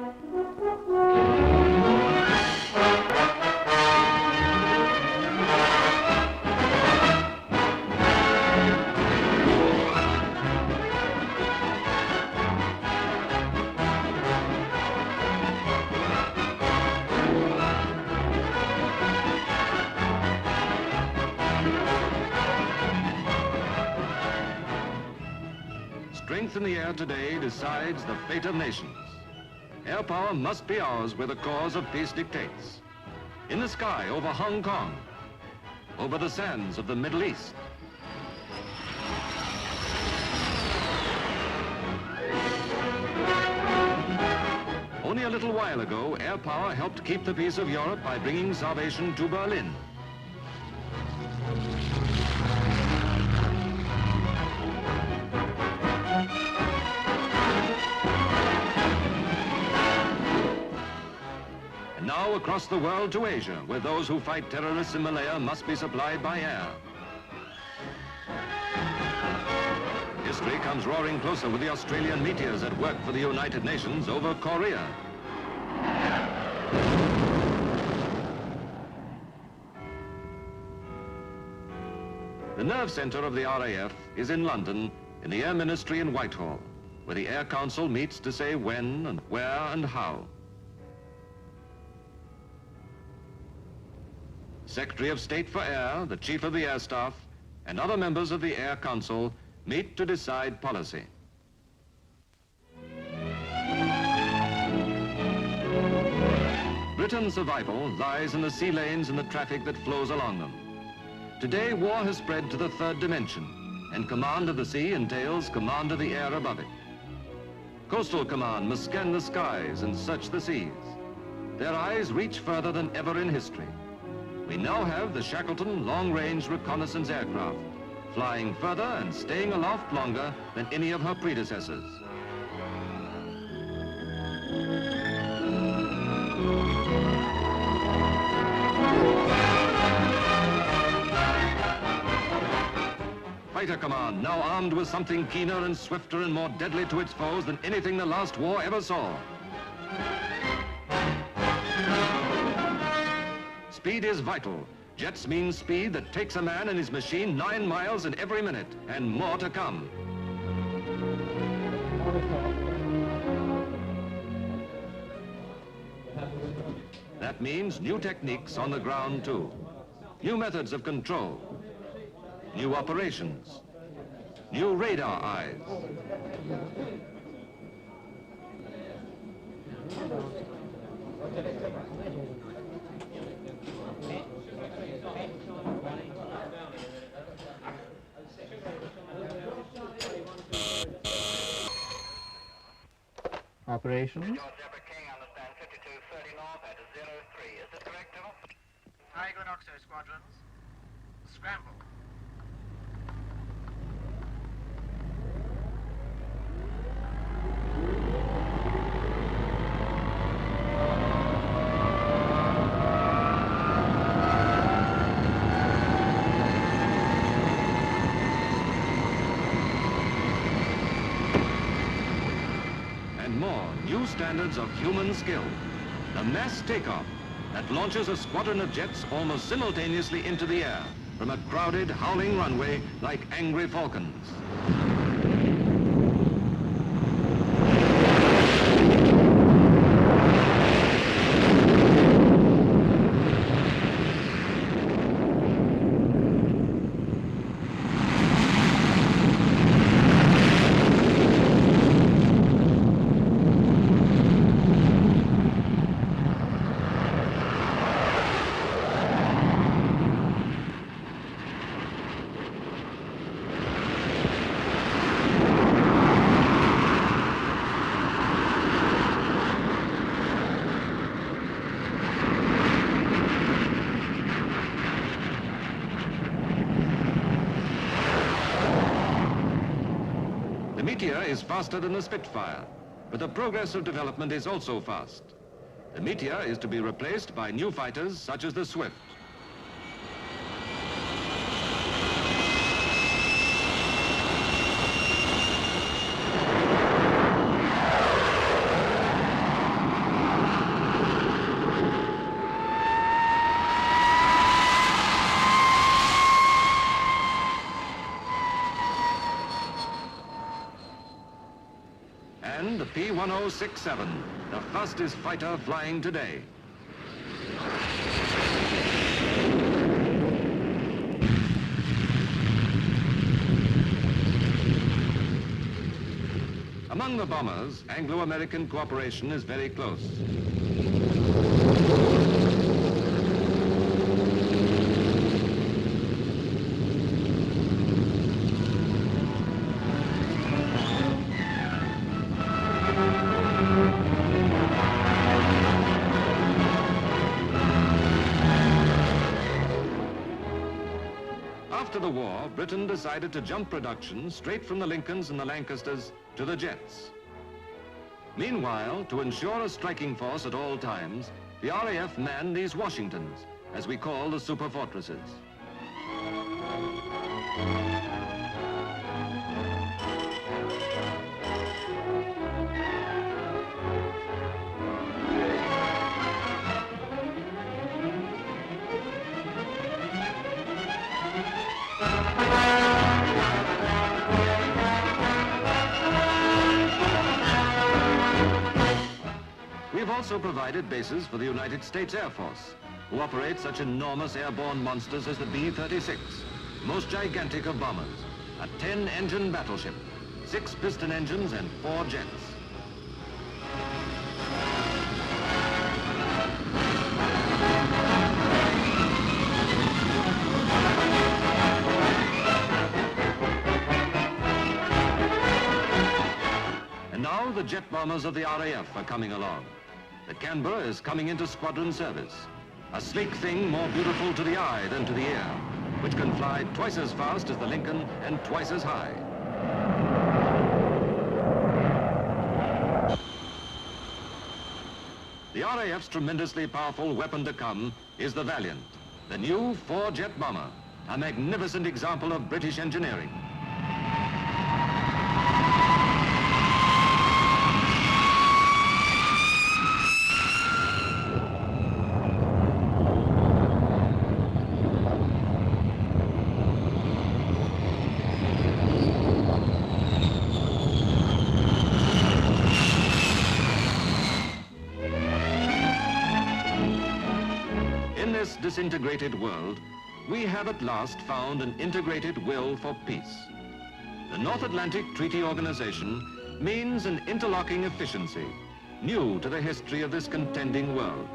Strength in the air today decides the fate of nations. Air power must be ours where the cause of peace dictates. In the sky over Hong Kong, over the sands of the Middle East. Only a little while ago, air power helped keep the peace of Europe by bringing salvation to Berlin. Now across the world to Asia, where those who fight terrorists in Malaya must be supplied by air. History comes roaring closer with the Australian meteors at work for the United Nations over Korea. The nerve centre of the RAF is in London, in the Air Ministry in Whitehall, where the Air Council meets to say when and where and how. Secretary of State for Air, the Chief of the Air Staff, and other members of the Air Council meet to decide policy. Britain's survival lies in the sea lanes and the traffic that flows along them. Today, war has spread to the third dimension, and command of the sea entails command of the air above it. Coastal Command must scan the skies and search the seas. Their eyes reach further than ever in history. We now have the Shackleton long-range reconnaissance aircraft, flying further and staying aloft longer than any of her predecessors. Fighter Command, now armed with something keener and swifter and more deadly to its foes than anything the last war ever saw. Speed is vital. Jets mean speed that takes a man and his machine 9 miles in every minute, and more to come. That means new techniques on the ground too. New methods of control. New operations. New radar eyes. Operations. King, understand 5230 north at 03. Is this correct, General? Tiger and Oxo squadrons. Scramble. New standards of human skill. The mass takeoff that launches a squadron of jets almost simultaneously into the air from a crowded, howling runway like angry falcons. The Meteor is faster than the Spitfire, but the progress of development is also fast. The Meteor is to be replaced by new fighters such as the Swift. and the P-1067, the fastest fighter flying today. Among the bombers, Anglo-American cooperation is very close. After the war, Britain decided to jump production straight from the Lincolns and the Lancasters to the jets. Meanwhile, to ensure a striking force at all times, the RAF manned these Washingtons, as we call the super fortresses. We've also provided bases for the United States Air Force, who operate such enormous airborne monsters as the B-36, most gigantic of bombers, a 10-engine battleship, 6 piston engines and 4 jets. And now the jet bombers of the RAF are coming along. The Canberra is coming into squadron service, a sleek thing more beautiful to the eye than to the ear, which can fly twice as fast as the Lincoln and twice as high. The RAF's tremendously powerful weapon to come is the Valiant, the new 4-jet bomber, a magnificent example of British engineering. In this disintegrated world, we have at last found an integrated will for peace. The North Atlantic Treaty Organization means an interlocking efficiency, new to the history of this contending world.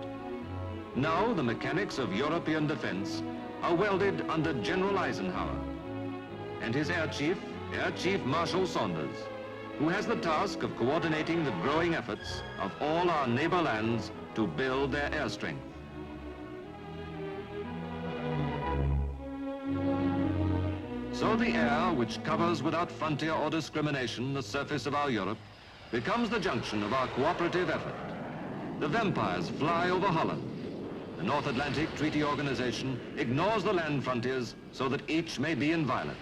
Now the mechanics of European defense are welded under General Eisenhower and his Air Chief Marshal Saunders, who has the task of coordinating the growing efforts of all our neighbor lands to build their air strength. So the air, which covers without frontier or discrimination the surface of our Europe, becomes the junction of our cooperative effort. The vampires fly over Holland. The North Atlantic Treaty Organization ignores the land frontiers so that each may be inviolate.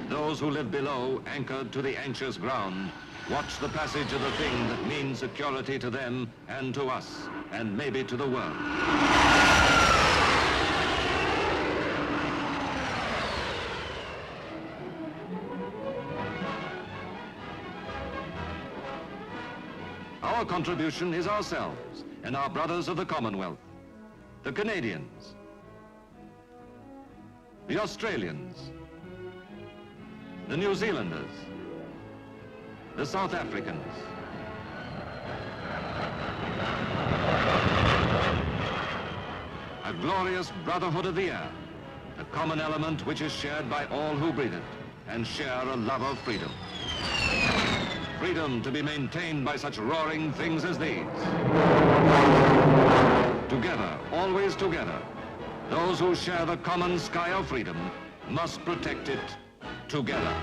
Those who live below, anchored to the anxious ground, watch the passage of the thing that means security to them and to us, and maybe to the world. Our contribution is ourselves and our brothers of the Commonwealth, the Canadians, the Australians, the New Zealanders, the South Africans, a glorious brotherhood of the air, a common element which is shared by all who breathe it and share a love of freedom. Freedom to be maintained by such roaring things as these. Together, always together, those who share the common sky of freedom must protect it together.